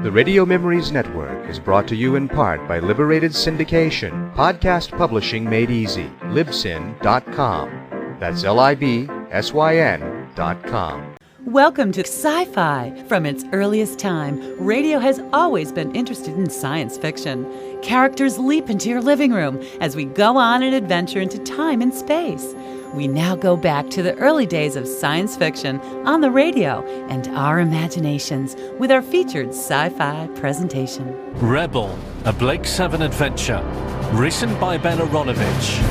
The Radio Memories Network is brought to you in part by Liberated Syndication, podcast publishing made easy, libsyn.com. That's libsyn.com. Welcome to Sci-Fi. From its earliest time, radio has always been interested in science fiction. Characters leap into your living room as we go on an adventure into time and space. We now go back to the early days of science fiction on the radio and our imaginations with our featured sci-fi presentation. Rebel, a Blake 7 adventure, written by Ben Aronovich.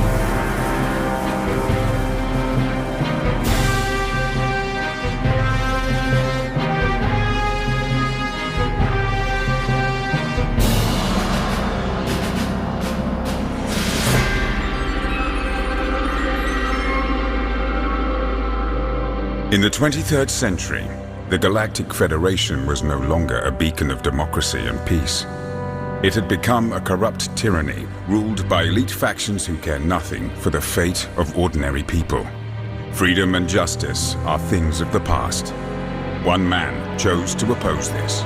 In the 23rd century, the Galactic Federation was no longer a beacon of democracy and peace. It had become a corrupt tyranny, ruled by elite factions who care nothing for the fate of ordinary people. Freedom and justice are things of the past. One man chose to oppose this.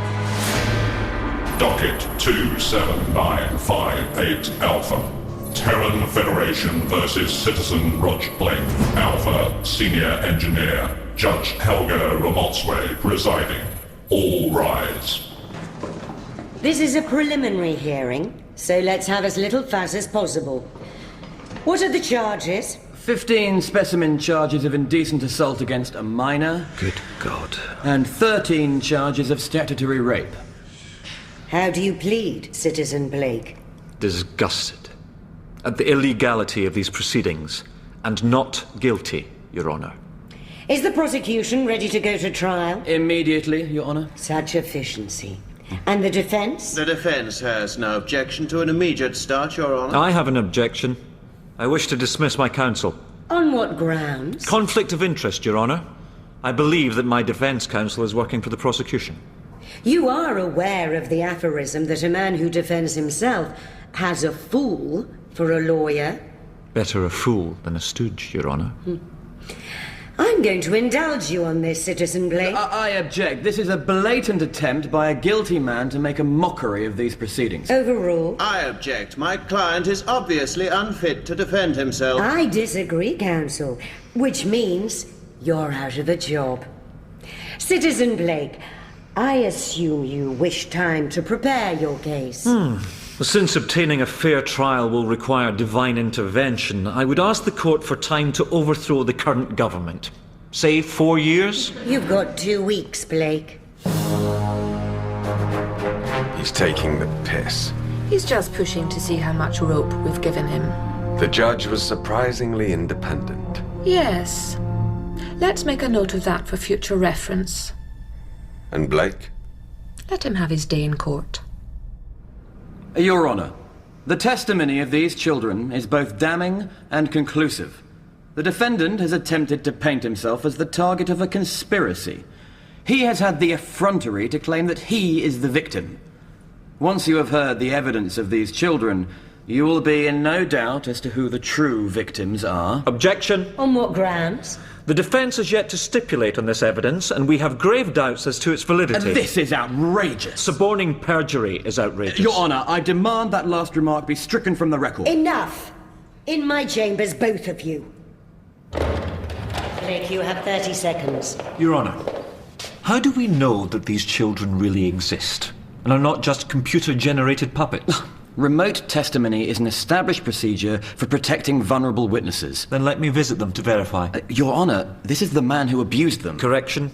Docket 27958 Alpha. Terran Federation versus Citizen Blake. Alpha, Senior Engineer, Judge Helga Ramotswe presiding. All rise. This is a preliminary hearing, so let's have as little fuss as possible. What are the charges? 15 specimen charges of indecent assault against a minor. Good God. And 13 charges of statutory rape. How do you plead, Citizen Blake? Disgusted at the illegality of these proceedings, and not guilty, Your Honor. Is the prosecution ready to go to trial? Immediately, Your Honor. Such efficiency. And the defense? The defense has no objection to an immediate start, Your Honor. I have an objection. I wish to dismiss my counsel. On what grounds? Conflict of interest, Your Honor. I believe that my defense counsel is working for the prosecution. You are aware of the aphorism that a man who defends himself has a fool for a lawyer? Better a fool than a stooge, Your Honor. I'm going to indulge you on this, Citizen Blake. I object. This is a blatant attempt by a guilty man to make a mockery of these proceedings. Overruled. I object. My client is obviously unfit to defend himself. I disagree, counsel, which means you're out of a job. Citizen Blake, I assume you wish time to prepare your case. Since obtaining a fair trial will require divine intervention, I would ask the court for time to overthrow the current government. Say 4 years? You've got 2 weeks, Blake. He's taking the piss. He's just pushing to see how much rope we've given him. The judge was surprisingly independent. Yes. Let's make a note of that for future reference. And Blake? Let him have his day in court. Your Honor, the testimony of these children is both damning and conclusive. The defendant has attempted to paint himself as the target of a conspiracy. He has had the effrontery to claim that he is the victim. Once you have heard the evidence of these children, you will be in no doubt as to who the true victims are. Objection. On what grounds? The defense has yet to stipulate on this evidence, and we have grave doubts as to its validity. This is outrageous. Suborning perjury is outrageous. Your Honor, I demand that last remark be stricken from the record. Enough! In my chambers, both of you. Blake, you have 30 seconds. Your Honor, how do we know that these children really exist, and are not just computer-generated puppets? Remote testimony is an established procedure for protecting vulnerable witnesses. Then let me visit them to verify. Your Honor, this is the man who abused them. Correction,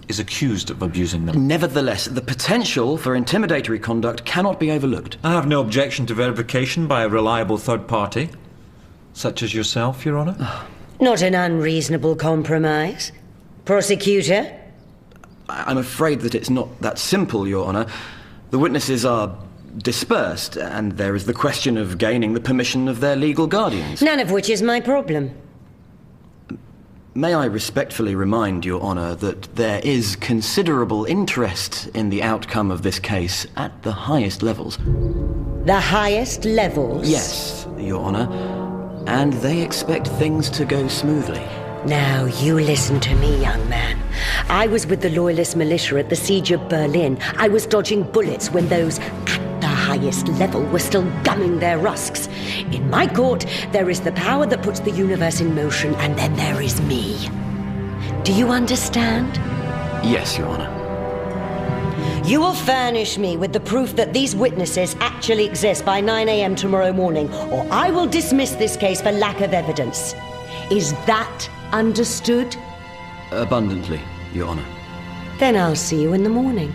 is accused of abusing them. Nevertheless, the potential for intimidatory conduct cannot be overlooked. I have no objection to verification by a reliable third party, such as yourself, Your Honor. Not an unreasonable compromise. Prosecutor? I'm afraid that it's not that simple, Your Honor. The witnesses are dispersed, and there is the question of gaining the permission of their legal guardians. None of which is my problem. May I respectfully remind Your Honor that there is considerable interest in the outcome of this case at the highest levels. The highest levels? Yes, Your Honor. And they expect things to go smoothly. Now, you listen to me, young man. I was with the Loyalist militia at the siege of Berlin. I was dodging bullets when those at the highest level were still gumming their rusks. In my court, there is the power that puts the universe in motion, and then there is me. Do you understand? Yes, Your Honor. You will furnish me with the proof that these witnesses actually exist by 9 a.m. tomorrow morning, or I will dismiss this case for lack of evidence. Is that understood? Abundantly, Your Honor. Then I'll see you in the morning.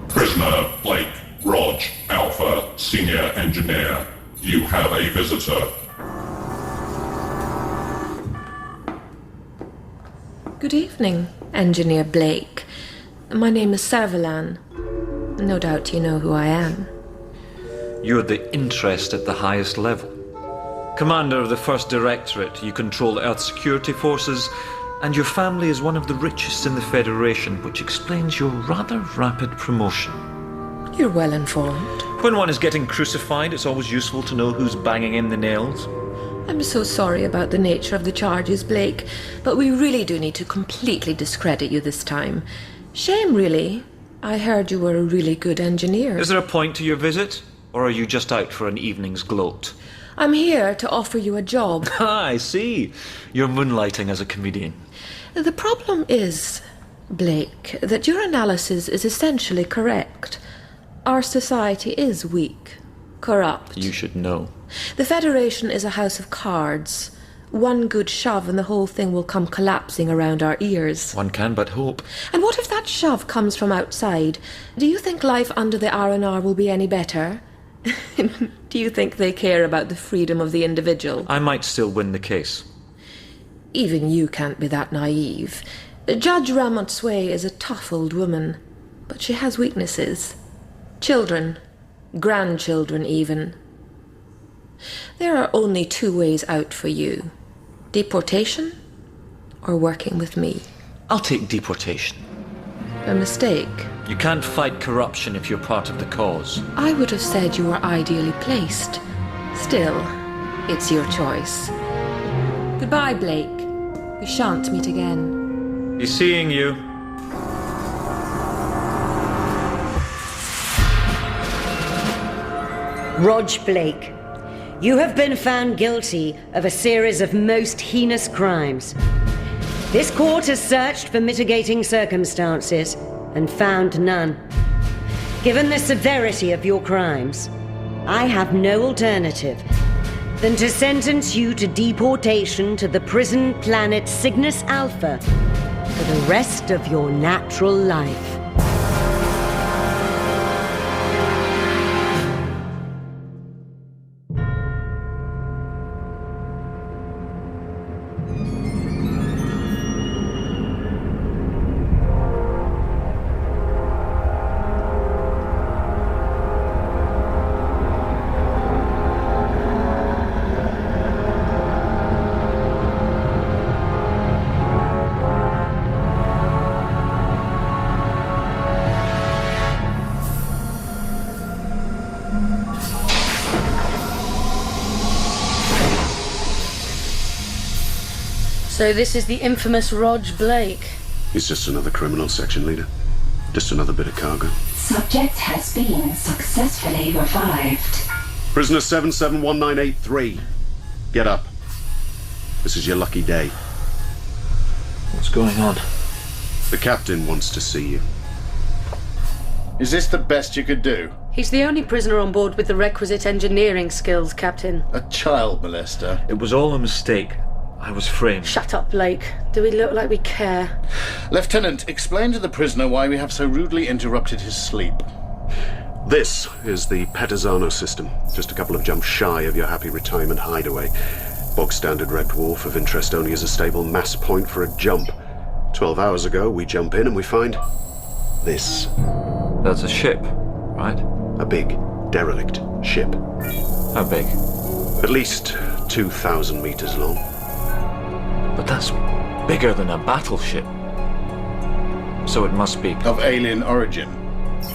Prisoner Blake, Rog, Alpha, Senior Engineer. You have a visitor. Good evening, Engineer Blake. My name is Servalan. No doubt you know who I am. You're the interest at the highest level. Commander of the 1st Directorate, you control Earth's security forces, and your family is one of the richest in the Federation, which explains your rather rapid promotion. You're well informed. When one is getting crucified, it's always useful to know who's banging in the nails. I'm so sorry about the nature of the charges, Blake, but we really do need to completely discredit you this time. Shame, really. I heard you were a really good engineer. Is there a point to your visit, or are you just out for an evening's gloat? I'm here to offer you a job. Ah, I see. You're moonlighting as a comedian. The problem is, Blake, that your analysis is essentially correct. Our society is weak, corrupt. You should know. The Federation is a house of cards. One good shove and the whole thing will come collapsing around our ears. One can but hope. And what if that shove comes from outside? Do you think life under the R&R will be any better? Do you think they care about the freedom of the individual? I might still win the case. Even you can't be that naive. Judge Ramotswe is a tough old woman, but she has weaknesses. Children. Grandchildren, even. There are only 2 ways out for you. Deportation or working with me. I'll take deportation. A mistake. You can't fight corruption if you're part of the cause. I would have said you were ideally placed. Still, it's your choice. Goodbye, Blake. We shan't meet again. Be seeing you. Rog Blake, you have been found guilty of a series of most heinous crimes. This court has searched for mitigating circumstances and found none. Given the severity of your crimes, I have no alternative than to sentence you to deportation to the prison planet Cygnus Alpha for the rest of your natural life. So this is the infamous Rog Blake. He's just another criminal section leader. Just another bit of cargo. Subject has been successfully revived. Prisoner 771983. Get up. This is your lucky day. What's going on? The captain wants to see you. Is this the best you could do? He's the only prisoner on board with the requisite engineering skills, Captain. A child molester? It was all a mistake. I was framed. Shut up, Blake. Do we look like we care? Lieutenant, explain to the prisoner why we have so rudely interrupted his sleep. This is the Petizano system. Just a couple of jumps shy of your happy retirement hideaway. Bog standard wrecked wharf of interest only as a stable mass point for a jump. 12 hours ago, we jump in and we find this. That's a ship, right? A big, derelict ship. How big? At least 2,000 meters long. But that's bigger than a battleship. So it must be... of alien origin.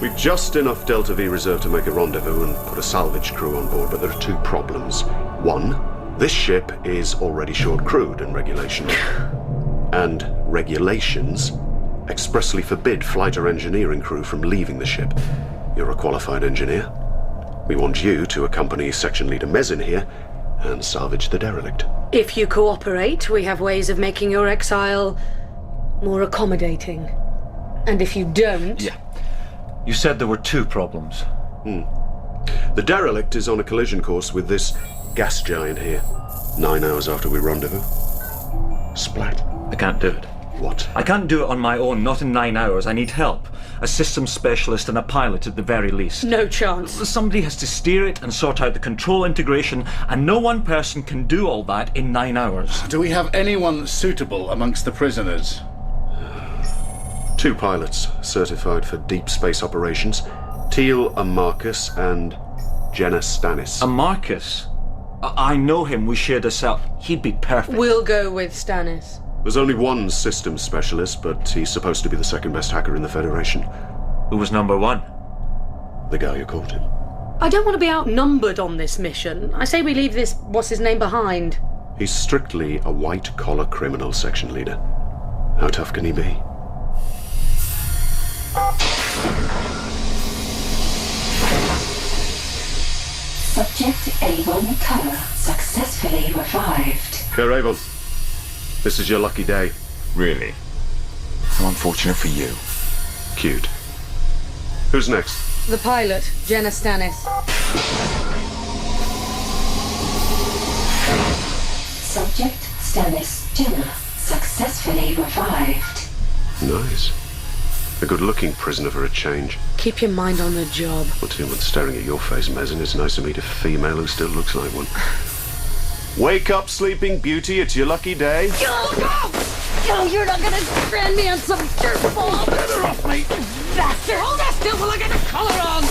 We've just enough Delta V reserve to make a rendezvous and put a salvage crew on board, but there are 2 problems. 1, This ship is already short crewed and regulations. And regulations expressly forbid flight or engineering crew from leaving the ship. You're a qualified engineer. We want you to accompany Section Leader Mezin here and salvage the derelict. If you cooperate, we have ways of making your exile more accommodating. And if you don't... Yeah. You said there were 2 problems. The derelict is on a collision course with this gas giant here. 9 hours after we rendezvous. Splat. I can't do it. What? I can't do it on my own, not in 9 hours. I need help. A systems specialist and a pilot at the very least. No chance. Somebody has to steer it and sort out the control integration, and no one person can do all that in 9 hours. Do we have anyone suitable amongst the prisoners? 2 pilots certified for deep space operations. Teal Marcus and Jenna Stannis. Marcus? I know him. We shared a cell. He'd be perfect. We'll go with Stannis. There's only one systems specialist, but he's supposed to be the second best hacker in the Federation. Who was number 1? The guy who caught him. I don't want to be outnumbered on this mission. I say we leave this what's-his-name behind. He's strictly a white-collar criminal, Section Leader. How tough can he be? Subject Avon Color successfully revived. Go, Avon. This is your lucky day. Really? How unfortunate for you. Cute. Who's next? The pilot, Jenna Stannis. Subject Stannis Jenna successfully revived. Nice. A good-looking prisoner for a change. Keep your mind on the job. Well, too much staring at your face, Mezin. It's nice to meet a female who still looks like one. Wake up, sleeping beauty. It's your lucky day. Oh, you're not gonna strand me on some dirt ball. Get her off me! Bastard! Hold that still while I get a collar on.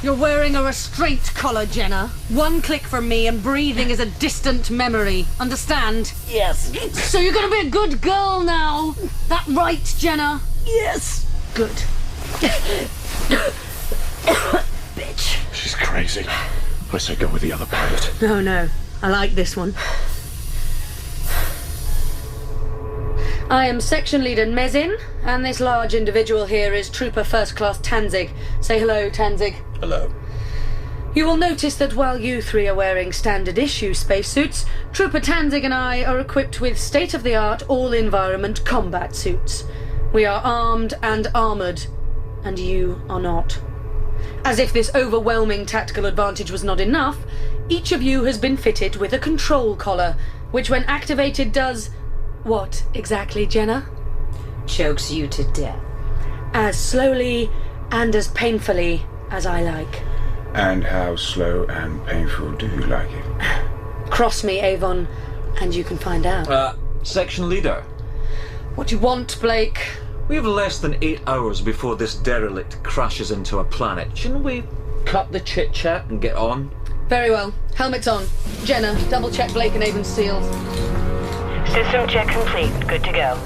You're wearing a restraint collar, Jenna. 1 click from me and breathing is a distant memory. Understand? Yes. So you're gonna be a good girl now. That right, Jenna? Yes. Good. Bitch. She's crazy. I say go with the other pilot. No. I like this one. I am Section Leader Mezin, and this large individual here is Trooper First Class Tanzig. Say hello, Tanzig. Hello. You will notice that while you 3 are wearing standard-issue spacesuits, Trooper Tanzig and I are equipped with state-of-the-art all-environment combat suits. We are armed and armoured, and you are not. As if this overwhelming tactical advantage was not enough, each of you has been fitted with a control collar, which when activated does... what exactly, Jenna? Chokes you to death. As slowly and as painfully as I like. And how slow and painful do you like it? Cross me, Avon, and you can find out. Section Leader. What do you want, Blake? We have less than 8 hours before this derelict crashes into a planet. Shouldn't we cut the chit-chat and get on? Very well. Helmets on. Jenna, double-check Blake and Avon's seals. System check complete. Good to go.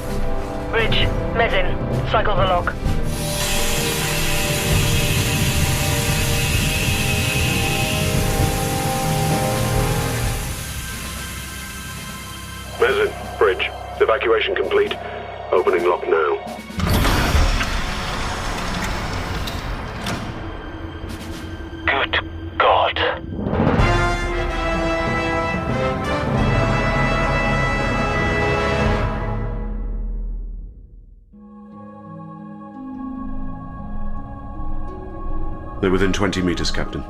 Bridge, Mezin, cycle the log. Mezin, bridge. Evacuation complete. Opening lock now. Good God. They're within 20 meters, Captain.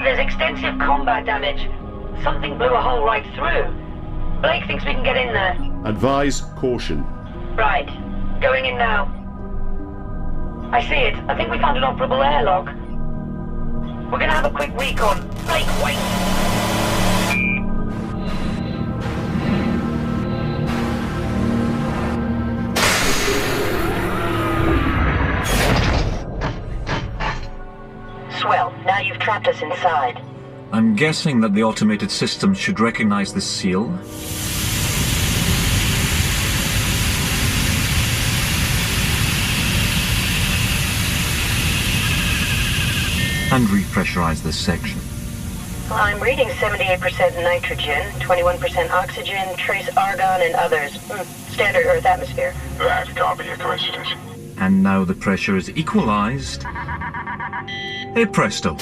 There's extensive combat damage. Something blew a hole right through. Blake thinks we can get in there. Advise caution. Right. Going in now. I see it. I think we found an operable airlock. We're gonna have a quick recon. Blake, wait! Swell. Now you've trapped us inside. I'm guessing that the automated system should recognize this seal. And repressurize this section. I'm reading 78% nitrogen, 21% oxygen, trace argon, and others. Standard Earth atmosphere. That can't be a coincidence. And now the pressure is equalized. Hey presto.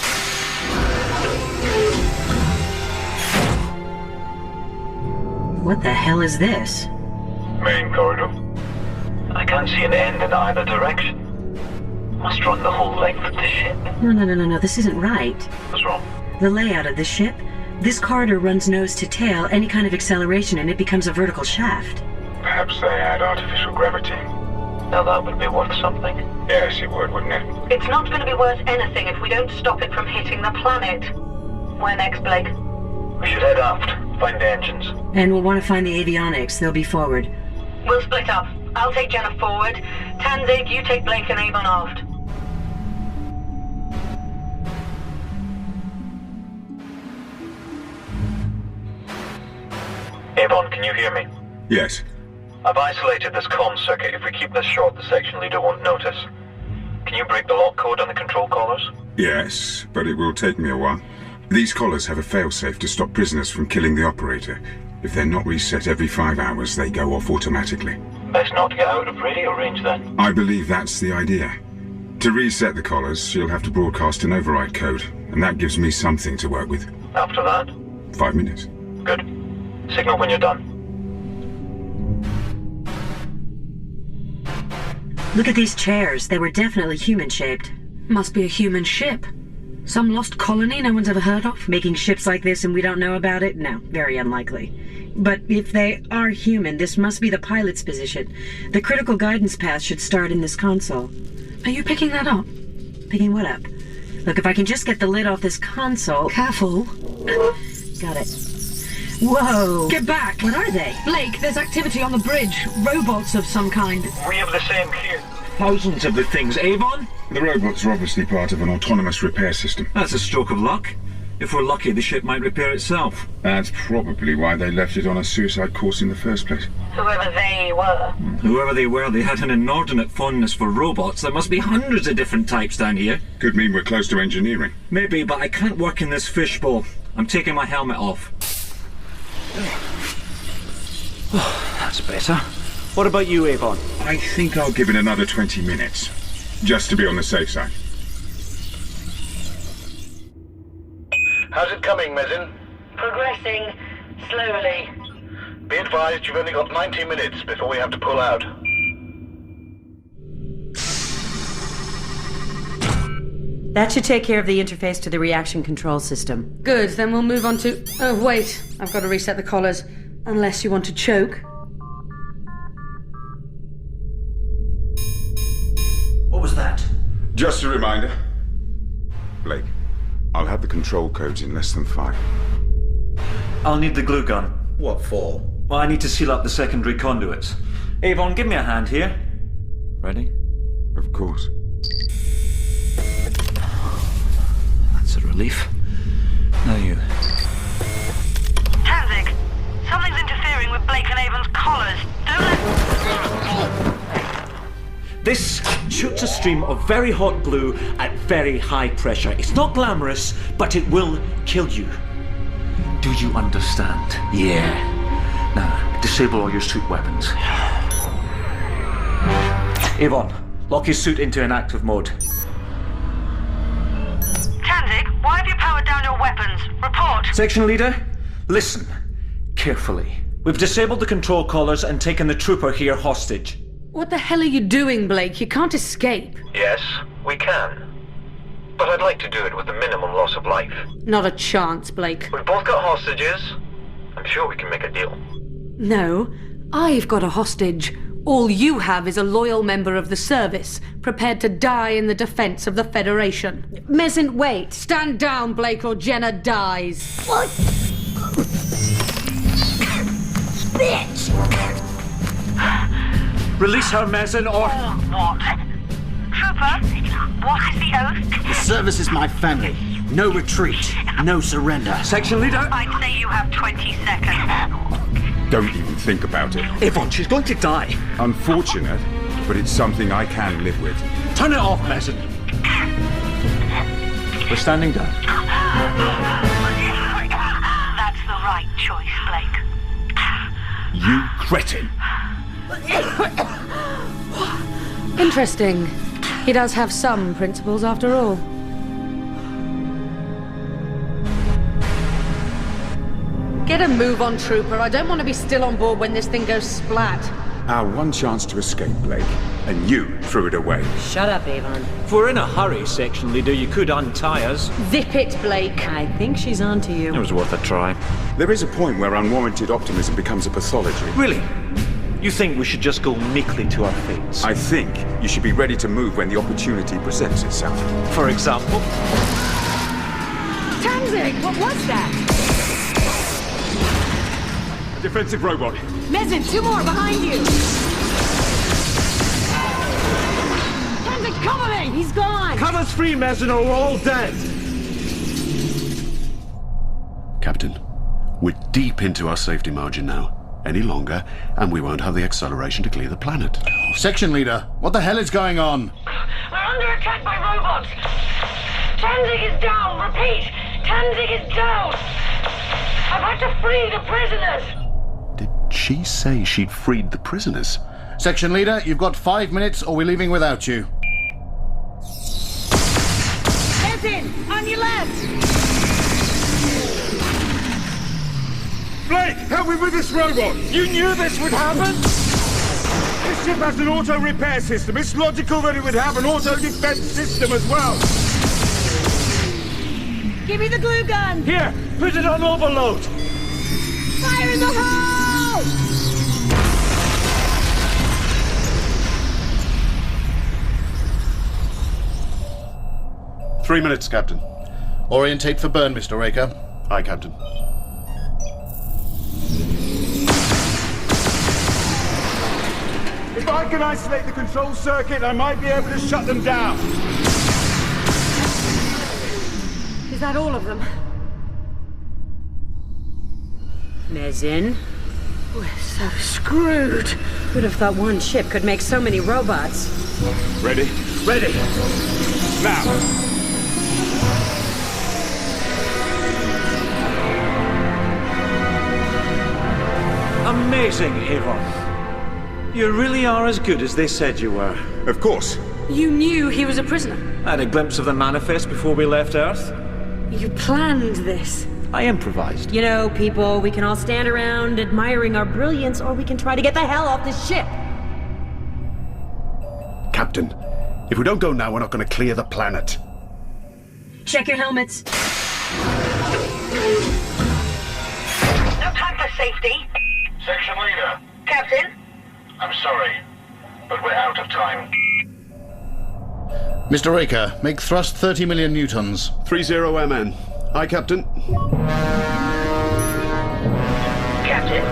What the hell is this? Main corridor. I can't see an end in either direction. Must run the whole length of the ship. No, this isn't right. What's wrong? The layout of the ship. This corridor runs nose to tail, any kind of acceleration, and it becomes a vertical shaft. Perhaps they add artificial gravity. Now that would be worth something. Yes, it would, wouldn't it? It's not going to be worth anything if we don't stop it from hitting the planet. Where next, Blake? We should head aft, find the engines. And we'll want to find the avionics. They'll be forward. We'll split up. I'll take Jenna forward. Tanzig, you take Blake and Avon aft. Avon, can you hear me? Yes. I've isolated this comm circuit. If we keep this short, the section leader won't notice. Can you break the lock code on the control collars? Yes, but it will take me a while. These collars have a failsafe to stop prisoners from killing the operator. If they're not reset every 5 hours, they go off automatically. Best not to get out of radio range then. I believe that's the idea. To reset the collars, you'll have to broadcast an override code, and that gives me something to work with. After that? 5 minutes. Good. Signal when you're done. Look at these chairs. They were definitely human-shaped. Must be a human ship. Some lost colony no one's ever heard of? Making ships like this and we don't know about it? No, very unlikely. But if they are human, this must be the pilot's position. The critical guidance path should start in this console. Are you picking that up? Picking what up? Look, if I can just get the lid off this console... Careful. Got it. Whoa! Get back! What are they? Blake, there's activity on the bridge. Robots of some kind. We have the same here. Thousands of the things. Avon? The robots are obviously part of an autonomous repair system. That's a stroke of luck. If we're lucky, the ship might repair itself. That's probably why they left it on a suicide course in the first place. Whoever they were. Whoever they were, they had an inordinate fondness for robots. There must be hundreds of different types down here. Could mean we're close to engineering. Maybe, but I can't work in this fishbowl. I'm taking my helmet off. Oh, that's better. What about you, Avon? I think I'll give it another 20 minutes. Just to be on the safe side. How's it coming, Mezzin? Progressing slowly. Be advised you've only got 90 minutes before we have to pull out. That should take care of the interface to the reaction control system. Good, then we'll move on to... Oh, wait. I've got to reset the collars. Unless you want to choke. What was that? Just a reminder. Blake, I'll have the control codes in less than 5. I'll need the glue gun. What for? Well, I need to seal up the secondary conduits. Avon, give me a hand here. Ready? Of course. That's a relief. Now you. Tanzig, something's interfering with Blake and Avon's collars. Don't let... This shoots a stream of very hot glue at very high pressure. It's not glamorous, but it will kill you. Do you understand? Yeah. Now, disable all your suit weapons. Avon, lock his suit into inactive mode. Tanzig, why have you powered down your weapons? Report. Section leader, listen carefully. We've disabled the control collars and taken the trooper here hostage. What the hell are you doing, Blake? You can't escape. Yes, we can. But I'd like to do it with the minimum loss of life. Not a chance, Blake. We've both got hostages. I'm sure we can make a deal. No, I've got a hostage. All you have is a loyal member of the service, prepared to die in the defense of the Federation. Mezzin, wait. Stand down, Blake, or Jenna dies. What? Bitch! Release her, Mezzin, or... What? Trooper, what is the oath? The service is my family. No retreat. No surrender. Section leader? I'd say you have 20 seconds. Don't even think about it. Avon, she's going to die. Unfortunate, but it's something I can live with. Turn it off, Mezzin. We're standing down. choice, Blake. You cretin! Interesting. He does have some principles after all. Get a move on, Trooper. I don't want to be still on board when this thing goes splat. Our one chance to escape, Blake, and you threw it away. Shut up, Avon. If we're in a hurry, Section Leader, you could untie us. Zip it, Blake. I think she's on to you. It was worth a try. There is a point where unwarranted optimism becomes a pathology. Really? You think we should just go meekly to our fates? I think you should be ready to move when the opportunity presents itself. For example? Tanzig, what was that? A defensive robot. Mezin, 2 more behind you! Tanzig, cover me! He's gone! Cut us free, Mezin, or we're all dead! Captain, we're deep into our safety margin now. Any longer, and we won't have the acceleration to clear the planet. Section leader, what the hell is going on? We're under attack by robots. Tanzig is down. Repeat, Tanzig is down. I've had to free the prisoners. Did she say she'd freed the prisoners? Section leader, you've got 5 minutes or we're leaving without you. Mezin, on your left! Blake, help me with this robot! You knew this would happen? This ship has an auto-repair system. It's logical that it would have an auto-defense system as well. Give me the glue gun! Here, put it on overload! Fire in the hole! 3 minutes, Captain. Orientate for burn, Mr. Raker. Aye, Captain. If I can isolate the control circuit, I might be able to shut them down. Is that all of them? Mezin? We're so screwed. Who'd have thought one ship could make so many robots? Ready? Ready! Now! Amazing, Avon. You really are as good as they said you were. Of course. You knew he was a prisoner. I had a glimpse of the manifest before we left Earth. You planned this. I improvised. You know, people, we can all stand around admiring our brilliance, or we can try to get the hell off this ship. Captain, if we don't go now, we're not going to clear the planet. Check your helmets. No time for safety. Section leader. Captain? I'm sorry, but we're out of time. Mr. Raker, make thrust 30 million newtons. 30 MN. Aye, Captain. Captain?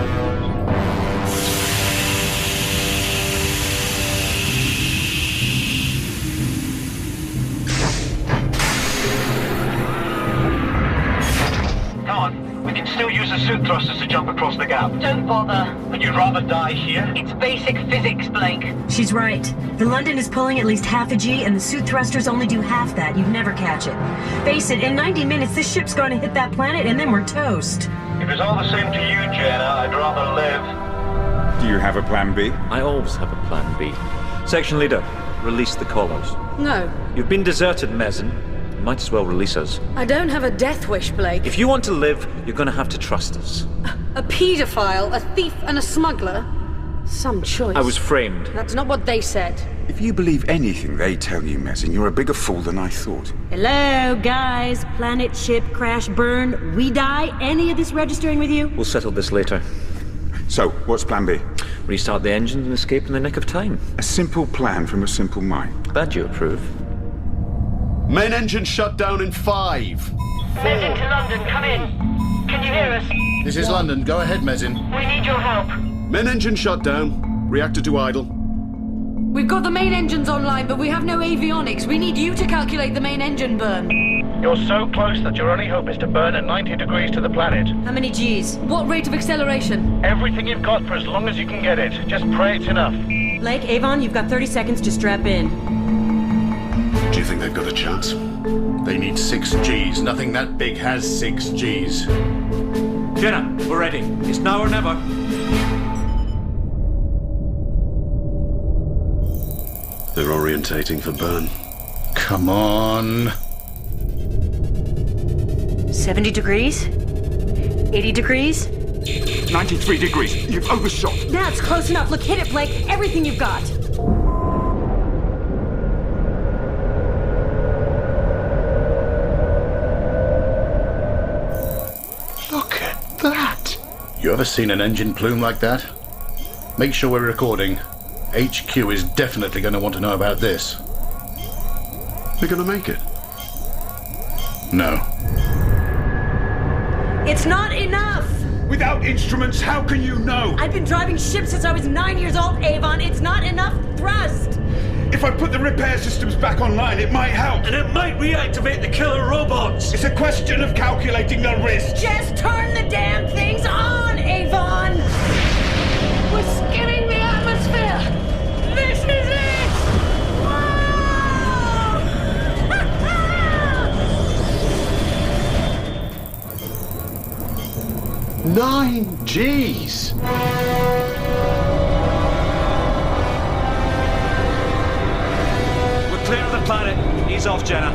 Come on, we can still use the suit thrusters to jump across the gap. Don't bother. Would you rather die here? It's basic physics, Blake. She's right. The London is pulling at least half a G, and the suit thrusters only do half that. You'd never catch it. Face it, in 90 minutes, this ship's going to hit that planet, and then we're toast. If it's all the same to you, Jenna, I'd rather live. Do you have a plan B? I always have a plan B. Section Leader, release the collars. No. You've been deserted, Mezin. You might as well release us. I don't have a death wish, Blake. If you want to live, you're going to have to trust us. A paedophile, a thief, and a smuggler? Some choice. I was framed. That's not what they said. If you believe anything they tell you, Mezin, you're a bigger fool than I thought. Hello, guys. Planet, ship, crash, burn. We die. Any of this registering with you? We'll settle this later. So, what's plan B? Restart the engines and escape in the nick of time. A simple plan from a simple mind. Glad you approve. Main engine shut down in 5. Mezin to London, come in. Can you hear us? This is London. Go ahead, Mezin. We need your help. Main engine shut down. Reactor to idle. We've got the main engines online, but we have no avionics. We need you to calculate the main engine burn. You're so close that your only hope is to burn at 90 degrees to the planet. How many Gs? What rate of acceleration? Everything you've got for as long as you can get it. Just pray it's enough. Blake, Avon, you've got 30 seconds to strap in. Do you think they've got a chance? They need 6 Gs. Nothing that big has 6 Gs. 15 Jenna, we're ready. It's now or never. They're orientating for burn. Come on. 70 degrees? 80 degrees? 93 degrees. You've overshot. That's close enough. Look, hit it, Blake. Everything you've got. Look at that. You ever seen an engine plume like that? Make sure we're recording. HQ is definitely going to want to know about this. They're going to make it. No. It's not enough! Without instruments, how can you know? I've been driving ships since I was 9 years old, Avon. It's not enough thrust! If I put the repair systems back online, it might help. And it might reactivate the killer robots. It's a question of calculating the risk. Just turn the damn things on, Avon! We're skimming the atmosphere! This is it! 9 Gs! We're clear of the planet. Ease off, Jenna.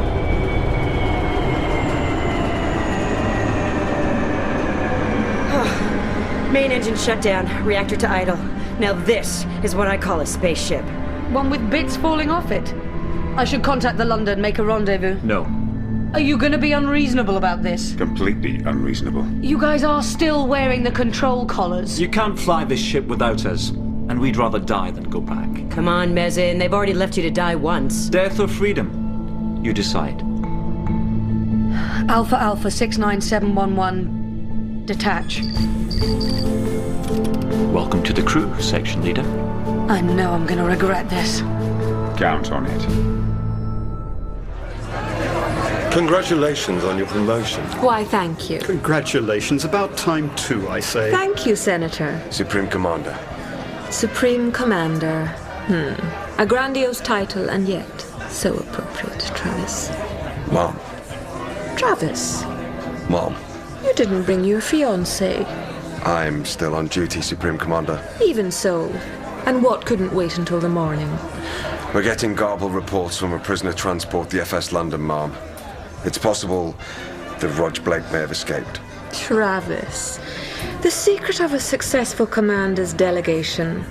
Main engine shut down, reactor to idle. Now this is what I call a spaceship. One with bits falling off it. I should contact the London, make a rendezvous. No. Are you gonna be unreasonable about this? Completely unreasonable. You guys are still wearing the control collars. You can't fly this ship without us, and we'd rather die than go back. Come on, Mezin. They've already left you to die once. Death or freedom? You decide. Alpha Alpha 69711. Detach. Welcome to the crew, section leader. I know I'm gonna regret this. Count on it. Congratulations on your promotion. Why, thank you. Congratulations. About time too, I say. Thank you, Senator. Supreme Commander. Supreme Commander. A grandiose title, and yet so appropriate, Travis. Mom. Travis, Mom. you didn't bring your fiancée. I'm still on duty, Supreme Commander. Even so. And what couldn't wait until the morning? We're getting garbled reports from a prisoner transport, the FS London, Mom. It's possible that OTR-Blake may have escaped. Travis, the secret of a successful commander's delegation.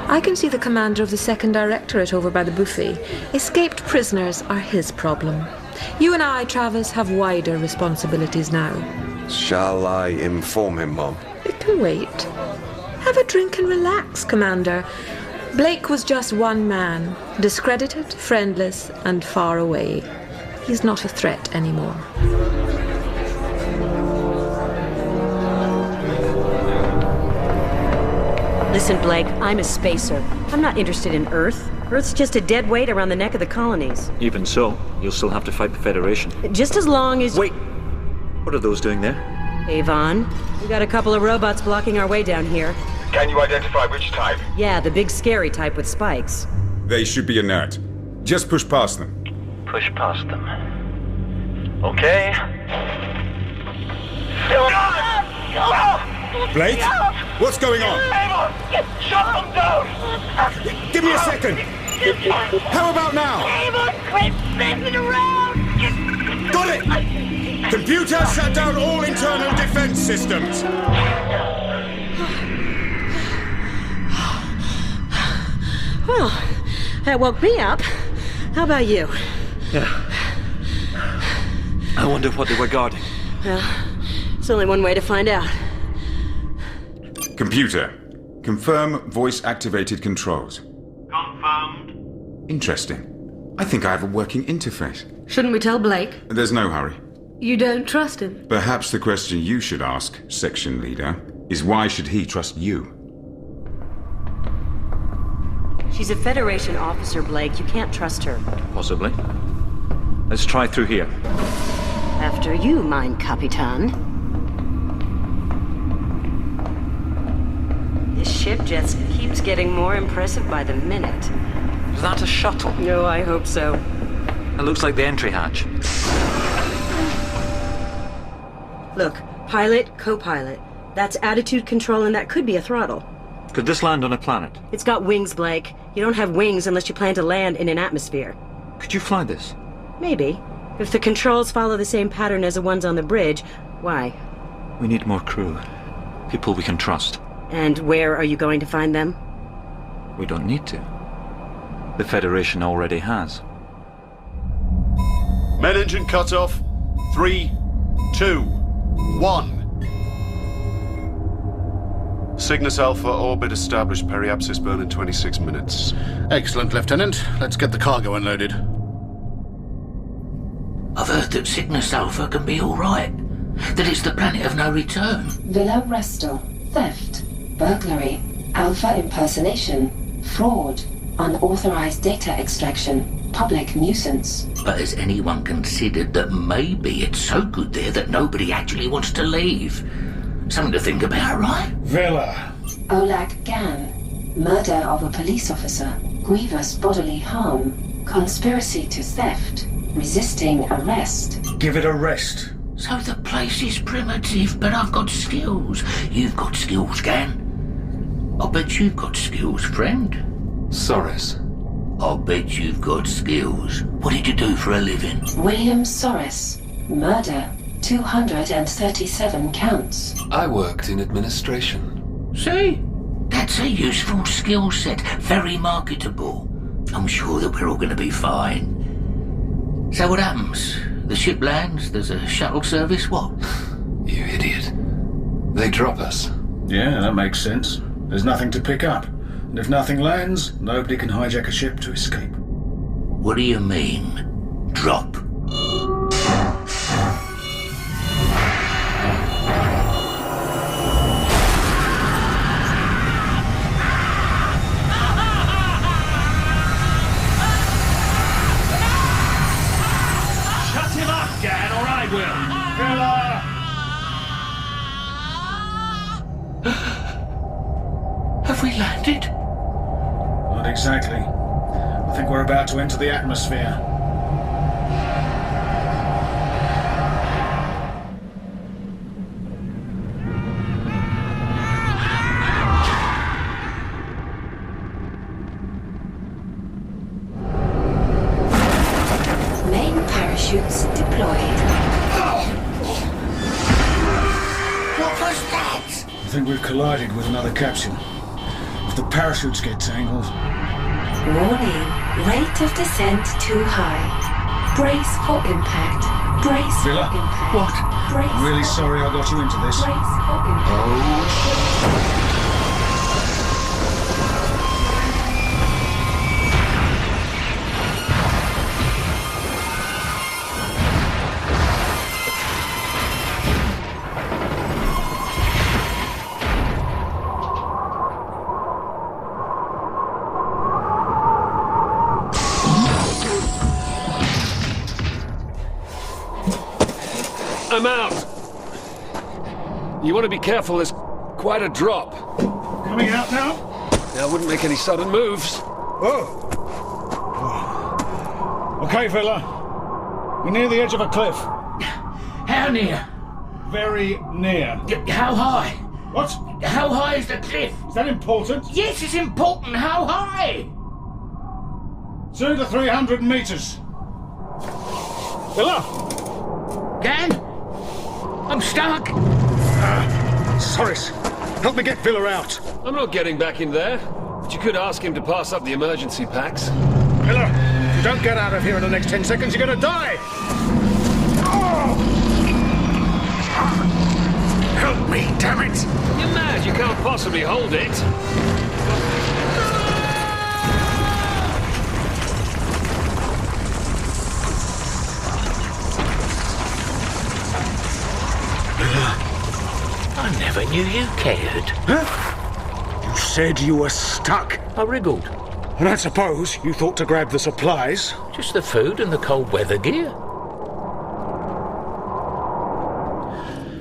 I can see the commander of the 2nd Directorate over by the buffet. Escaped prisoners are his problem. You and I, Travis, have wider responsibilities now. Shall I inform him, Mom? It can wait. Have a drink and relax, Commander. Blake was just one man, discredited, friendless, and far away. He's not a threat anymore. Listen, Blake, I'm a spacer. I'm not interested in Earth. Earth's just a dead weight around the neck of the colonies. Even so, you'll still have to fight the Federation. Just as long as... Wait! What are those doing there? Avon, we got a couple of robots blocking our way down here. Can you identify which type? Yeah, the big scary type with spikes. They should be inert. Just push past them. Push past them. Okay. Blake? What's going on? Shut them down! Give me a second. How about now? Quit messing around! Got it! Computer, shut down all internal defense systems. Well, that woke me up. How about you? Yeah. I wonder what they were guarding. Well, there's only one way to find out. Computer, confirm voice-activated controls. Confirmed. Interesting. I think I have a working interface. Shouldn't we tell Blake? There's no hurry. You don't trust him? Perhaps the question you should ask, section leader, is why should he trust you? She's a Federation officer, Blake. You can't trust her. Possibly. Let's try through here. After you, mein Capitan. This ship just keeps getting more impressive by the minute. Is that a shuttle? No, I hope so. It looks like the entry hatch. Look, pilot, co-pilot. That's attitude control, and that could be a throttle. Could this land on a planet? It's got wings, Blake. You don't have wings unless you plan to land in an atmosphere. Could you fly this? Maybe. If the controls follow the same pattern as the ones on the bridge, why? We need more crew. People we can trust. And where are you going to find them? We don't need to. The Federation already has. Main engine cut off. 3, 2, 1. Cygnus Alpha, orbit established, periapsis burn in 26 minutes. Excellent, Lieutenant. Let's get the cargo unloaded. I've heard that Cygnus Alpha can be all right. That it's the planet of no return. Villa Resto. Theft. Burglary. Alpha impersonation. Fraud. Unauthorized data extraction. Public nuisance. But has anyone considered that maybe it's so good there that nobody actually wants to leave? Something to think about, right? Villa. Olag Gan. Murder of a police officer. Grievous bodily harm. Conspiracy to theft. Resisting arrest. Give it a rest. So the place is primitive, but I've got skills. You've got skills, Gan. I'll bet you've got skills, friend. Soros. I'll bet you've got skills. What did you do for a living? William Soros. Murder. 237 counts. I worked in administration. See? That's a useful skill set. Very marketable. I'm sure that we're all going to be fine. So what happens? The ship lands, there's a shuttle service, what? You idiot. They drop us. Yeah, that makes sense. There's nothing to pick up. And if nothing lands, nobody can hijack a ship to escape. What do you mean? Drop? Have we landed? Not exactly. I think we're about to enter the atmosphere. Main parachutes deployed. What was that? I think we've collided with another capsule. If the parachutes get tangled... Warning. Rate of descent too high. Brace for impact. Brace Villa? for impact. What? Brace I'm really for sorry I got you into this. Brace for impact. I'm out. You want to be careful, there's quite a drop. Coming out now? I wouldn't make any sudden moves. Oh. Okay, Villa. We're near the edge of a cliff. How near? Very near. How high? What? How high is the cliff? Is that important? Yes, it's important. How high? 200 to 300 meters. Villa! Gan? I'm stuck. Soros, help me get Villa out. I'm not getting back in there, but you could ask him to pass up the emergency packs. Villa, if you don't get out of here in the next 10 seconds, you're gonna die! Oh! Help me, damn it! You're mad, you can't possibly hold it. I never knew you cared. Huh? You said you were stuck. I wriggled. And I suppose you thought to grab the supplies. Just the food and the cold weather gear.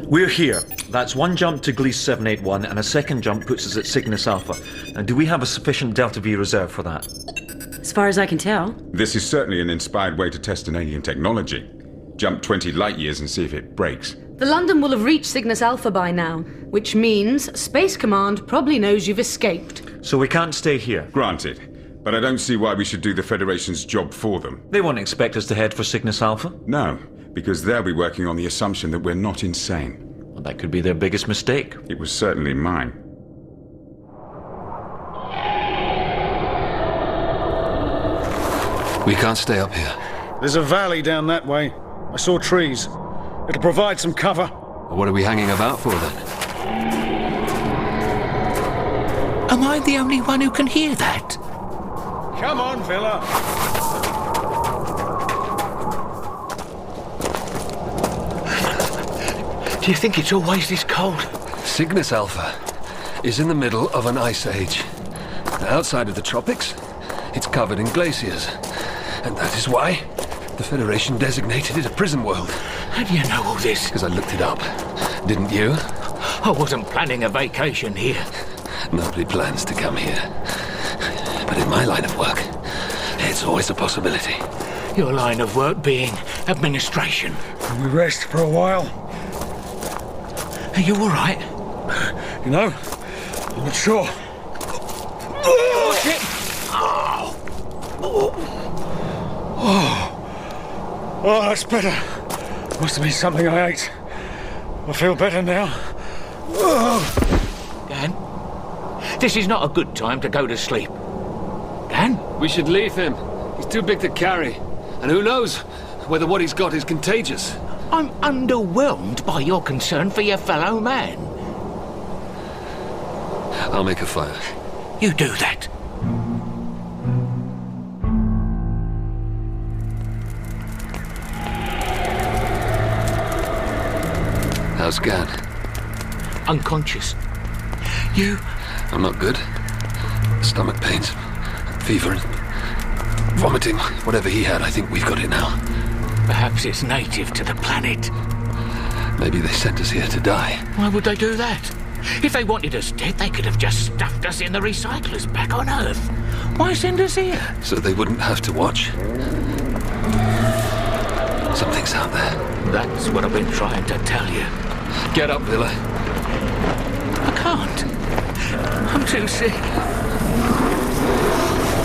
We're here. That's one jump to Gliese 781 and a second jump puts us at Cygnus Alpha. And do we have a sufficient Delta V reserve for that? As far as I can tell. This is certainly an inspired way to test an alien technology. Jump 20 light years and see if it breaks. The London will have reached Cygnus Alpha by now, which means Space Command probably knows you've escaped. So we can't stay here? Granted. But I don't see why we should do the Federation's job for them. They won't expect us to head for Cygnus Alpha? No, because they'll be working on the assumption that we're not insane. Well, that could be their biggest mistake. It was certainly mine. We can't stay up here. There's a valley down that way. I saw trees. It'll provide some cover. What are we hanging about for, then? Am I the only one who can hear that? Come on, Villa. Do you think it's always this cold? Cygnus Alpha is in the middle of an ice age. Outside of the tropics, it's covered in glaciers. And that is why the Federation designated it a prison world. How do you know all this? Because I looked it up. Didn't you? I wasn't planning a vacation here. Nobody plans to come here. But in my line of work, it's always a possibility. Your line of work being administration. Can we rest for a while? Are you all right? You know, I'm not sure. Oh, shit! Oh, that's better. Must have been something I ate. I feel better now. Dan, this is not a good time to go to sleep. Dan? We should leave him. He's too big to carry. And who knows whether what he's got is contagious. I'm underwhelmed by your concern for your fellow man. I'll make a fire. You do that. How's Gan? Unconscious. You? I'm not good. Stomach pains, fever, vomiting. Whatever he had, I think we've got it now. Perhaps it's native to the planet. Maybe they sent us here to die. Why would they do that? If they wanted us dead, they could have just stuffed us in the recyclers back on Earth. Why send us here? So they wouldn't have to watch. Something's out there. That's what I've been trying to tell you. Get up, Villa. I can't. I'm too sick.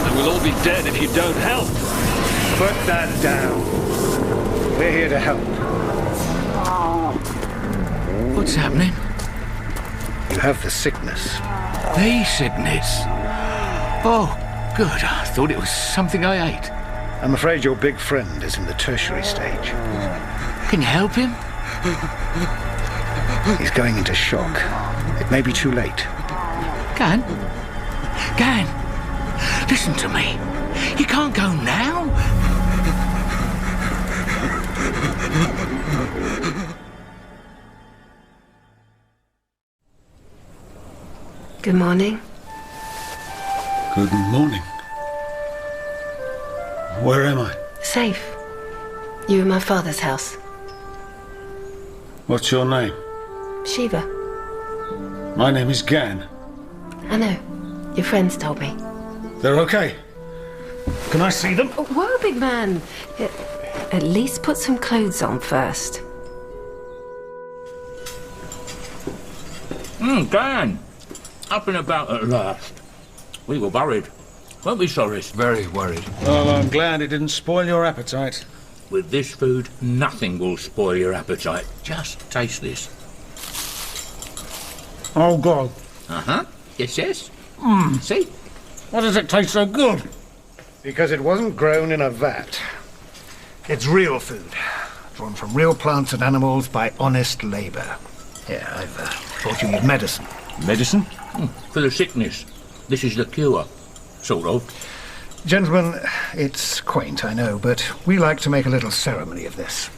And we'll all be dead if you don't help. Put that down. We're here to help. What's happening? You have the sickness. The sickness? Oh, good. I thought it was something I ate. I'm afraid your big friend is in the tertiary stage. Can you help him? He's going into shock. It may be too late. Gan? Listen to me. You can't go now. Good morning. Good morning. Where am I? Safe. You're in my father's house. What's your name? Shiva. My name is Gan. I know. Your friends told me. They're okay. Can I see them? Oh, whoa, big man. At least put some clothes on first. Dan. Up and about at last. We were worried. Weren't we, Soris? Very worried. Well, I'm glad it didn't spoil your appetite. With this food, nothing will spoil your appetite. Just taste this. Oh, God. Uh-huh. Yes. See? Why does it taste so good? Because it wasn't grown in a vat. It's real food. Drawn from real plants and animals by honest labor. Here, I've brought you medicine. Medicine? For the sickness. This is the cure. Sort of. Gentlemen, it's quaint, I know, but we like to make a little ceremony of this.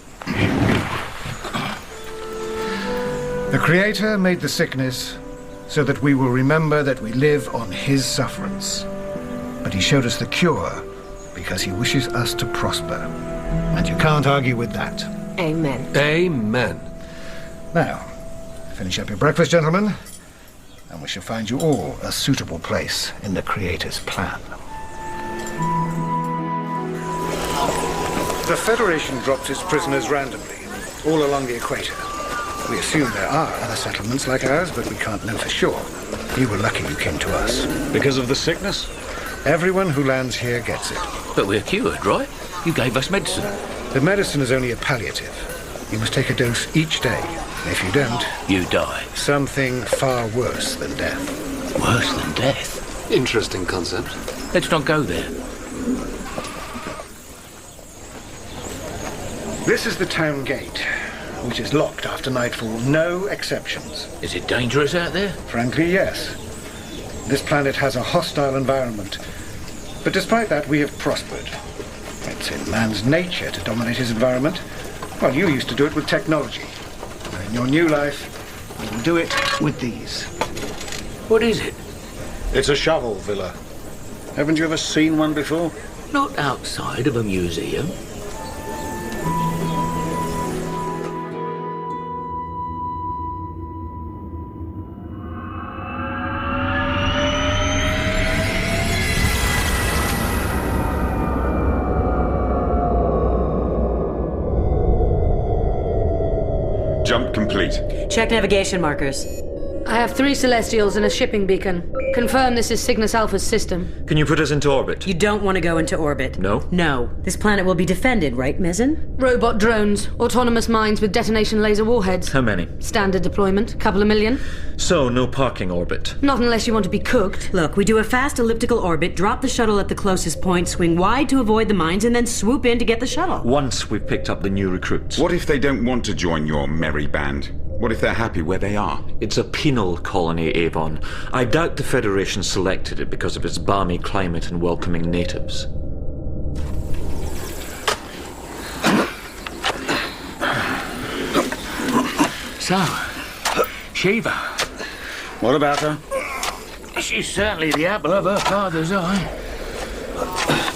The Creator made the sickness so that we will remember that we live on his sufferance. But he showed us the cure because he wishes us to prosper. And you can't argue with that. Amen. Amen. Now, finish up your breakfast, gentlemen, and we shall find you all a suitable place in the Creator's plan. The Federation drops its prisoners randomly, all along the equator. We assume there are other settlements like ours, but we can't know for sure. You were lucky you came to us. Because of the sickness? Everyone who lands here gets it. But we're cured, right? You gave us medicine. The medicine is only a palliative. You must take a dose each day. If you don't... You die. Something far worse than death. Worse than death? Interesting concept. Let's not go there. This is the town gate, which is locked after nightfall. No exceptions. Is it dangerous out there? Frankly, yes. This planet has a hostile environment. But despite that, we have prospered. It's in man's nature to dominate his environment. Well, you used to do it with technology. In your new life, you will do it with these. What is it? It's a shovel, Villa. Haven't you ever seen one before? Not outside of a museum. Jump complete. Check navigation markers. I have 3 Celestials and a shipping beacon. Confirm this is Cygnus Alpha's system. Can you put us into orbit? You don't want to go into orbit. No? No. This planet will be defended, right, Mezin? Robot drones, autonomous mines with detonation laser warheads. How many? Standard deployment, couple of million. So, no parking orbit? Not unless you want to be cooked. Look, we do a fast elliptical orbit, drop the shuttle at the closest point, swing wide to avoid the mines, and then swoop in to get the shuttle. Once we've picked up the new recruits. What if they don't want to join your merry band? What if they're happy where they are? It's a penal colony, Avon. I doubt the Federation selected it because of its balmy climate and welcoming natives. So, Shiva. What about her? She's certainly the apple of her father's eye.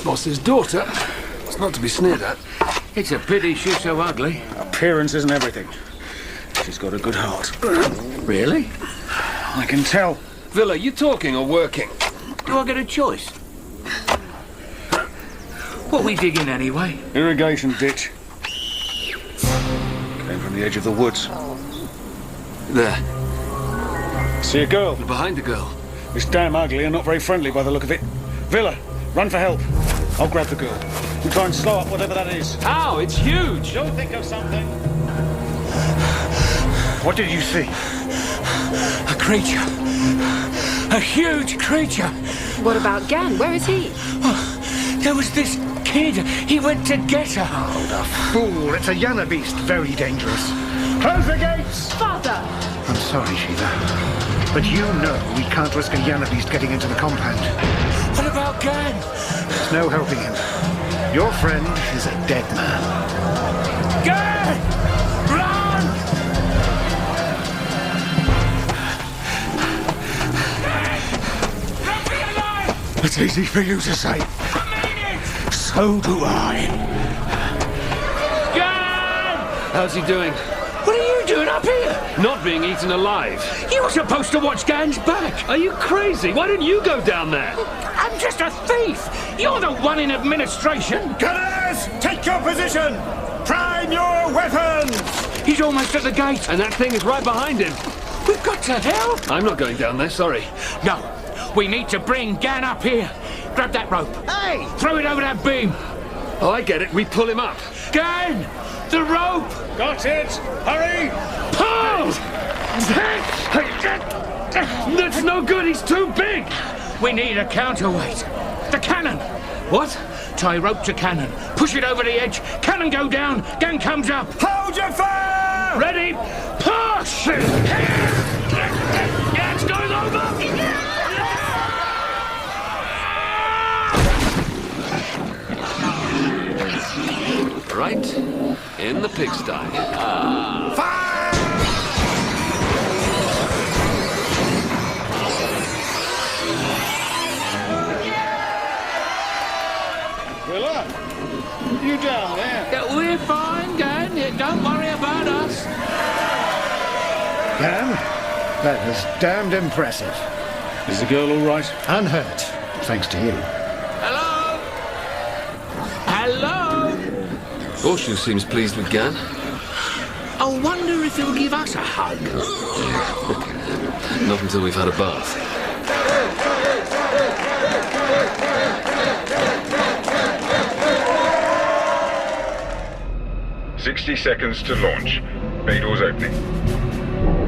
Boss's daughter. It's not to be sneered at. It's a pity she's so ugly. Appearance isn't everything. She's got a good heart. Really? I can tell. Villa, you talking or working? Do I get a choice? What we digging anyway? Irrigation ditch. Came from the edge of the woods. There. See a girl? Behind the girl. It's damn ugly and not very friendly by the look of it. Villa, run for help. I'll grab the girl. And try and slow up whatever that is. Ow, it's huge! Don't think of something. What did you see? A creature. A huge creature. What about Gan? Where is he? Oh, there was this kid. He went to get her. Oh, the fool. It's a Yana beast. Very dangerous. Close the gates! Father! I'm sorry, Shiva. But you know we can't risk a Yana beast getting into the compound. What about Gan? There's no helping him. Your friend is a dead man. Gan! It's easy for you to say. So do I. Gan! How's he doing? What are you doing up here? Not being eaten alive. You were supposed to watch Gan's back. Are you crazy? Why didn't you go down there? I'm just a thief. You're the one in administration. Gunners, take your position. Prime your weapons. He's almost at the gate. And that thing is right behind him. We've got to help. I'm not going down there, sorry. No. We need to bring Gan up here. Grab that rope. Hey! Throw it over that beam. Oh, I get it. We pull him up. Gan! The rope! Got it! Hurry! Pull! That's no good. He's too big. We need a counterweight. The cannon. What? Tie rope to cannon. Push it over the edge. Cannon go down. Gan comes up. Hold your fire! Ready? Push! Yeah, it's going over! Right in the pigsty. Fire! Willa, you down there? Yeah, we're fine, Gan. Yeah, don't worry about us. Gan, that was damned impressive. Is the girl all right? Unhurt, thanks to you. Hello? Hello? Horseshoe seems pleased with Gan. I wonder if he'll give us a hug. Not until we've had a bath. "60 seconds to launch. Bay doors opening."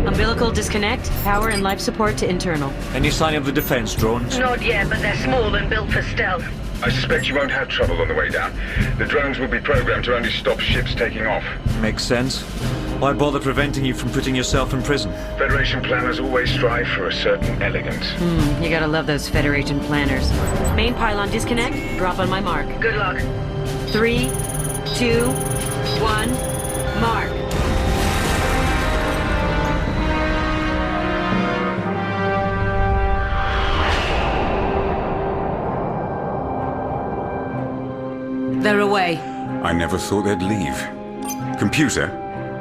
Umbilical disconnect, power and life support to internal. Any sign of the defense drones? Not yet, but they're small and built for stealth. I suspect you won't have trouble on the way down. The drones will be programmed to only stop ships taking off. Makes sense. Why bother preventing you from putting yourself in prison? Federation planners always strive for a certain elegance. You gotta love those Federation planners. Main pylon disconnect, drop on my mark. Good luck. 3, 2, 1, mark. They're away. I never thought they'd leave. Computer,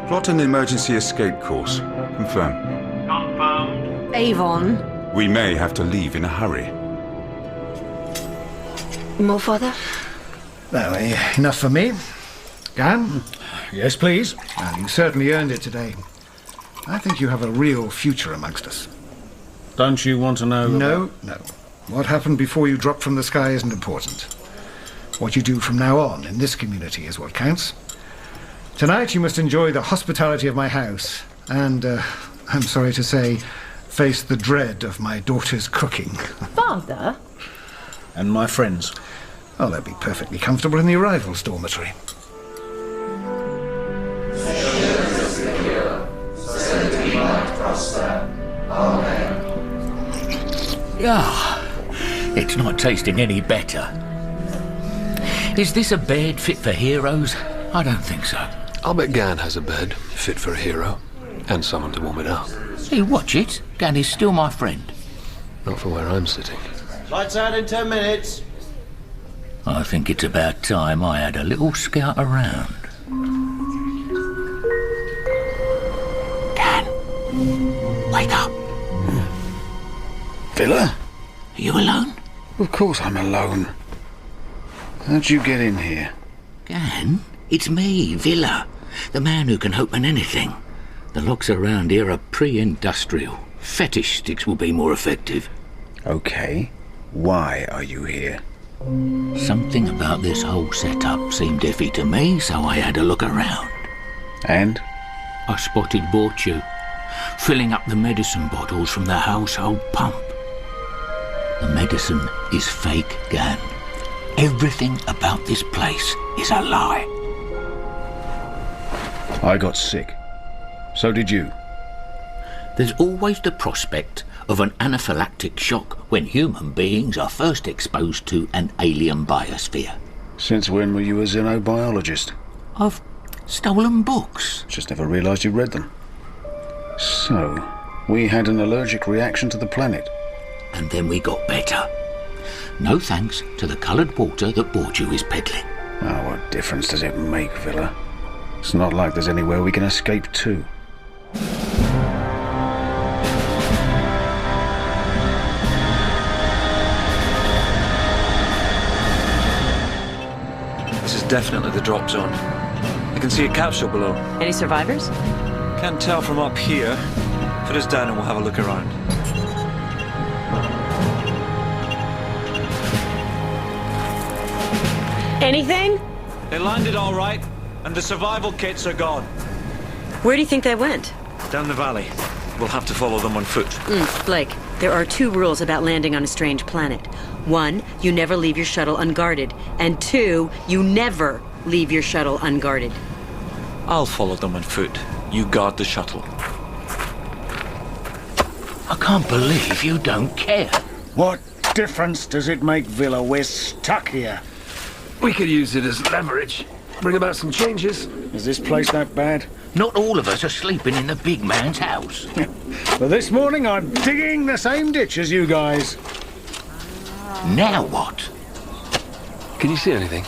plot an emergency escape course. Confirm. Confirmed. Avon. We may have to leave in a hurry. More further? Well, enough for me. Gan? Yes, please. Well, you certainly earned it today. I think you have a real future amongst us. Don't you want to know? No. What happened before you dropped from the sky isn't important. What you do from now on in this community is what counts. Tonight you must enjoy the hospitality of my house and, I'm sorry to say, face the dread of my daughter's cooking. Father? And my friends. Oh, they'll be perfectly comfortable in the arrivals dormitory. It's not tasting any better. Is this a bed fit for heroes? I don't think so. I'll bet Gan has a bed fit for a hero. And someone to warm it up. Hey, watch it. Gan is still my friend. Not for where I'm sitting. Lights out in 10 minutes. I think it's about time I had a little scout around. Gan, wake up. Villa? Are you alone? Of course I'm alone. How'd you get in here? Gan, it's me, Villa. The man who can open anything. The locks around here are pre-industrial. Fetish sticks will be more effective. Okay. Why are you here? Something about this whole setup seemed iffy to me, so I had a look around. And? I spotted Borchu, filling up the medicine bottles from the household pump. The medicine is fake, Gan. Everything about this place is a lie. I got sick. So did you. There's always the prospect of an anaphylactic shock when human beings are first exposed to an alien biosphere. Since when were you a xenobiologist? I've stolen books. Just never realised you read them. So, we had an allergic reaction to the planet. And then we got better. No thanks to the coloured water that Borju is peddling. Oh, what difference does it make, Villa? It's not like there's anywhere we can escape to. This is definitely the drop zone. I can see a capsule below. Any survivors? Can't tell from up here. Put us down and we'll have a look around. Anything? They landed all right, and the survival kits are gone. Where do you think they went? Down the valley. We'll have to follow them on foot. Blake, there are 2 rules about landing on a strange planet. 1, you never leave your shuttle unguarded. And 2, you never leave your shuttle unguarded. I'll follow them on foot. You guard the shuttle. I can't believe you don't care. What difference does it make, Villa? We're stuck here. We could use it as leverage. Bring about some changes. Is this place that bad? Not all of us are sleeping in the big man's house. But this morning I'm digging the same ditch as you guys. Now what? Can you see anything?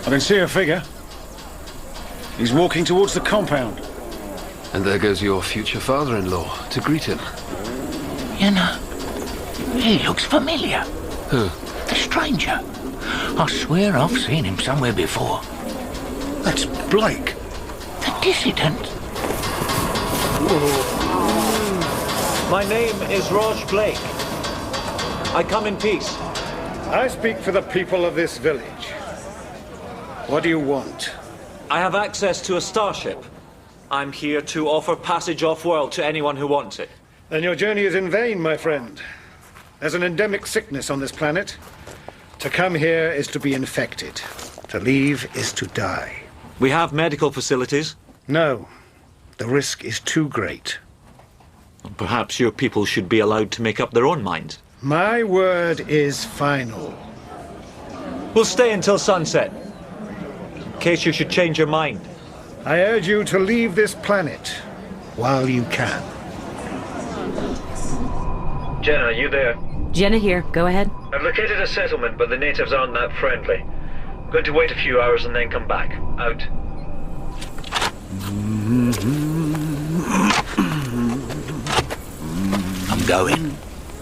I can see a figure. He's walking towards the compound. And there goes your future father-in-law to greet him. You know, he looks familiar. Who? The stranger. I swear I've seen him somewhere before. That's Blake. The dissident. My name is OTR-Blake. I come in peace. I speak for the people of this village. What do you want? I have access to a starship. I'm here to offer passage off-world to anyone who wants it. Then your journey is in vain, my friend. There's an endemic sickness on this planet. To come here is to be infected. To leave is to die. We have medical facilities. No. The risk is too great. Perhaps your people should be allowed to make up their own minds. My word is final. We'll stay until sunset, in case you should change your mind. I urge you to leave this planet while you can. Jenna, are you there? Jenna here. Go ahead. I've located a settlement, but the natives aren't that friendly. I'm going to wait a few hours and then come back. Out. I'm going.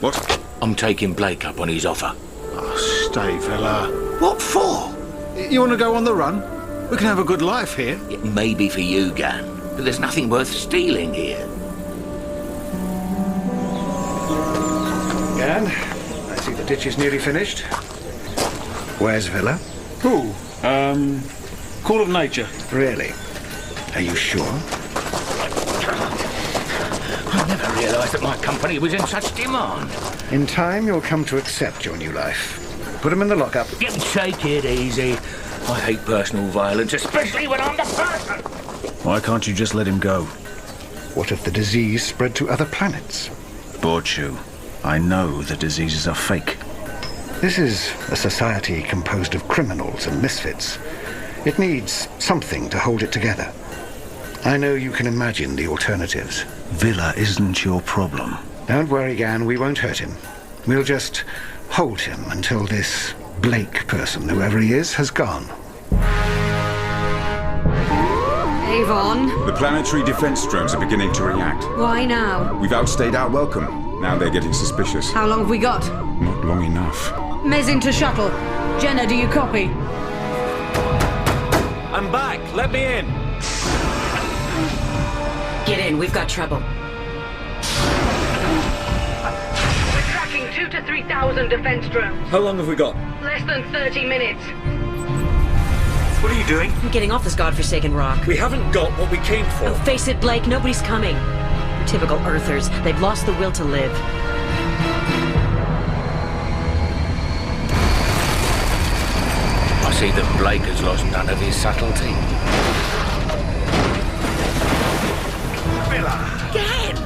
What? I'm taking Blake up on his offer. Oh, stay, Villa. What for? You want to go on the run? We can have a good life here. It may be for you, Gan, but there's nothing worth stealing here. Gan, I see the ditch is nearly finished. Where's Villa? Who? Call of Nature. Really? Are you sure? I never realised that my company was in such demand. In time, you'll come to accept your new life. Put him in the lockup. You take it easy. I hate personal violence, especially when I'm the person. Why can't you just let him go? What if the disease spread to other planets? Borchu, I know the diseases are fake. This is a society composed of criminals and misfits. It needs something to hold it together. I know you can imagine the alternatives. Villa isn't your problem. Don't worry, Gan, we won't hurt him. We'll just hold him until this Blake person, whoever he is, has gone. Avon. The planetary defense drones are beginning to react. Why now? We've outstayed our welcome. Now they're getting suspicious. How long have we got? Not long enough. Mez into shuttle. Jenna, do you copy? I'm back. Let me in. Get in. We've got trouble. We're tracking 2,000 to 3,000 defense drones. How long have we got? Less than 30 minutes. What are you doing? I'm getting off this godforsaken rock. We haven't got what we came for. Oh, face it, Blake. Nobody's coming. Typical Earthers. They've lost the will to live. I see that Blake has lost none of his subtlety. Dan!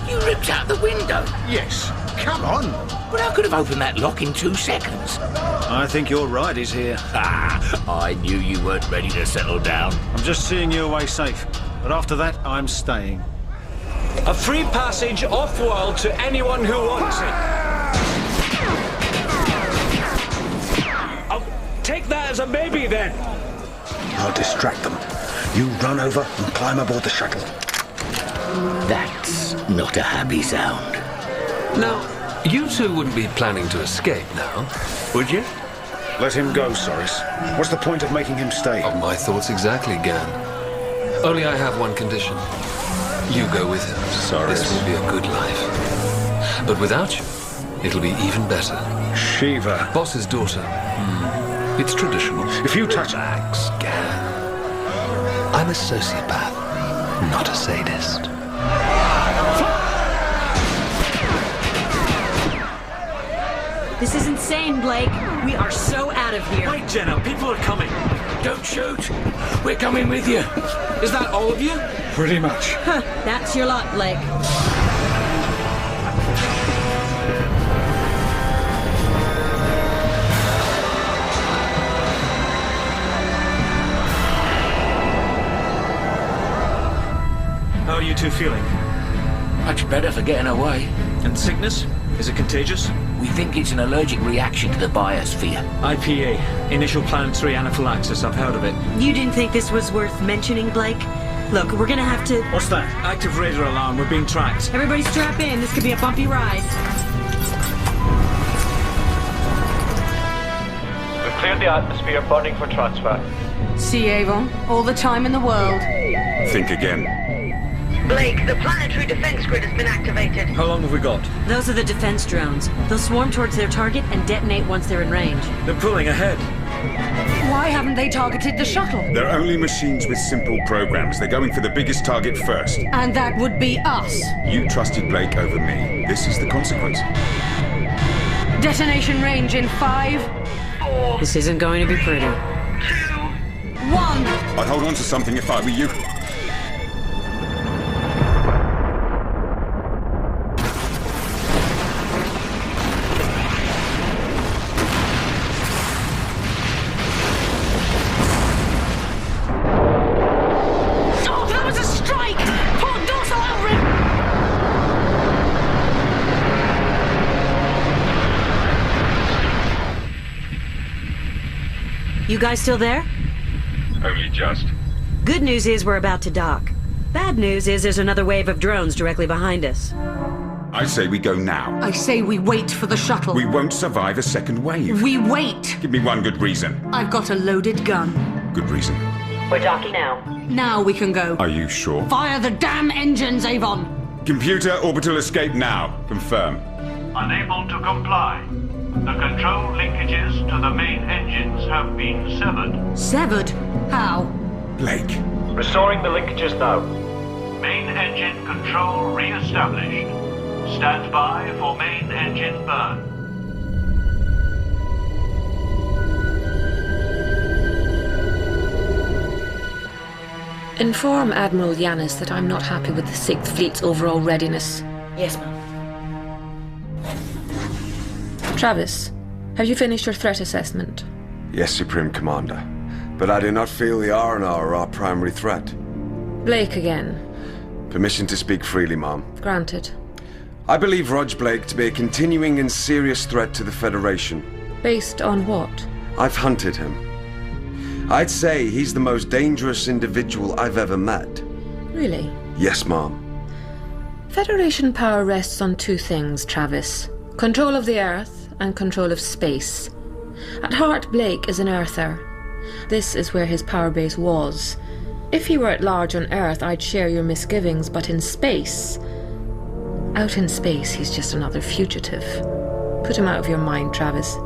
You ripped out the window. Yes. Come on. But I could have opened that lock in 2 seconds. I think your ride is here. I knew you weren't ready to settle down. I'm just seeing you away safe. But after that, I'm staying. A free passage off-world to anyone who wants it. I'll take that as a maybe, then. I'll distract them. You run over and climb aboard the shuttle. That's not a happy sound. Now, you two wouldn't be planning to escape now, would you? Let him go, Soris. What's the point of making him stay? Oh, my thoughts exactly, Gan. Only I have one condition. You go with him. Soris. This will be a good life. But without you, it'll be even better. Shiva. Boss's daughter. It's traditional. If you touch... Relax, Gan. I'm a sociopath, not a sadist. This is insane, Blake. We are so out of here. Wait, Jenna. People are coming. Don't shoot. We're coming with you. Is that all of you? Pretty much. Huh, that's your lot, Blake. How are you two feeling? Much better for getting away. And sickness? Is it contagious? We think it's an allergic reaction to the biosphere. IPA, initial planetary anaphylaxis. I've heard of it. You didn't think this was worth mentioning, Blake? Look, we're gonna have to... What's that? Active radar alarm. We're being tracked. Everybody strap in. This could be a bumpy ride. We've Cleared the atmosphere, burning for transfer. See, Avon, all the time in the world. Think again. Blake, the planetary defense grid has been activated. How long have we got? Those are the defense drones. They'll swarm towards their target and detonate once they're in range. They're pulling ahead. Why haven't they targeted the shuttle? They're only machines with simple programs. They're going for the biggest target first. And that would be us. You trusted Blake over me. This is the consequence. Detonation range in 5, 4... This isn't going to be pretty. 2, 1... I'd hold on to something if I were you. Oh, that was a strike! Port dorsal outrim! You guys still there? Only just. Good news is we're about to dock. Bad news is there's another wave of drones directly behind us. I say we go now. I say we wait for the shuttle. We won't survive a second wave. We wait. Give me one good reason. I've got a loaded gun. Good reason. We're docking now. Now we can go. Are you sure? Fire the damn engines, Avon! Computer, orbital escape now. Confirm. Unable to comply. The control linkages to the main engines have been severed. Severed? How? Blake. Restoring the linkages now. Main engine control re-established. Stand by for main engine burn. Inform Admiral Yanis that I'm not happy with the 6th Fleet's overall readiness. Yes, ma'am. Travis, have you finished your threat assessment? Yes, Supreme Commander. But I do not feel the R&R are our primary threat. Blake again. Permission to speak freely, Ma'am. Granted. I believe Rog Blake to be a continuing and serious threat to the Federation. Based on what? I've hunted him. I'd say he's the most dangerous individual I've ever met. Really? Yes, Ma'am. Federation power rests on 2 things, Travis. Control of the Earth and control of space. At heart, Blake is an Earther. This is where his power base was. If he were at large on Earth, I'd share your misgivings, but in space... Out in space, he's just another fugitive. Put him out of your mind, Travis.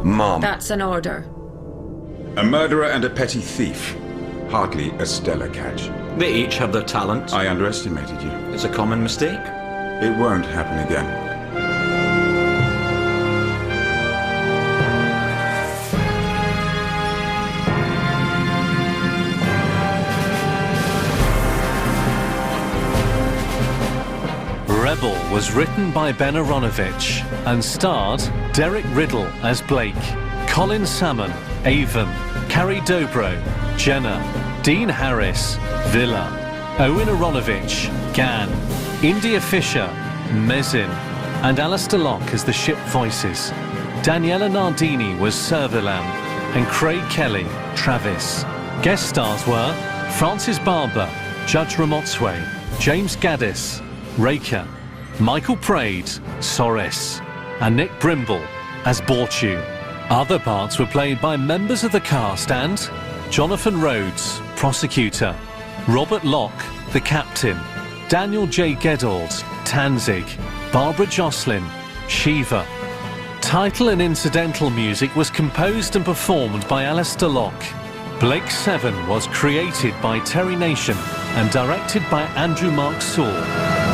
Mom. That's an order. A murderer and a petty thief. Hardly a stellar catch. They each have their talents. I underestimated you. It's a common mistake. It won't happen again. Rebel was written by Ben Aronovich and starred Derek Riddle as Blake, Colin Salmon, Avon, Carrie Dobro, Jenna, Dean Harris, Villa, Owen Aronovich, Gan, India Fisher, Mezin, and Alistair Locke as the ship voices. Daniela Nardini was Servalan, and Craig Kelly, Travis. Guest stars were Francis Barber, Judge Ramotswe, James Gaddis, Raker, Michael Praed, Soris, and Nick Brimble as Borchu. Other parts were played by members of the cast and Jonathan Rhodes, Prosecutor, Robert Locke, the Captain, Daniel J. Geddold, Tanzig, Barbara Jocelyn, Shiva. Title and incidental music was composed and performed by Alistair Locke. Blake 7 was created by Terry Nation and directed by Andrew Mark Sewell.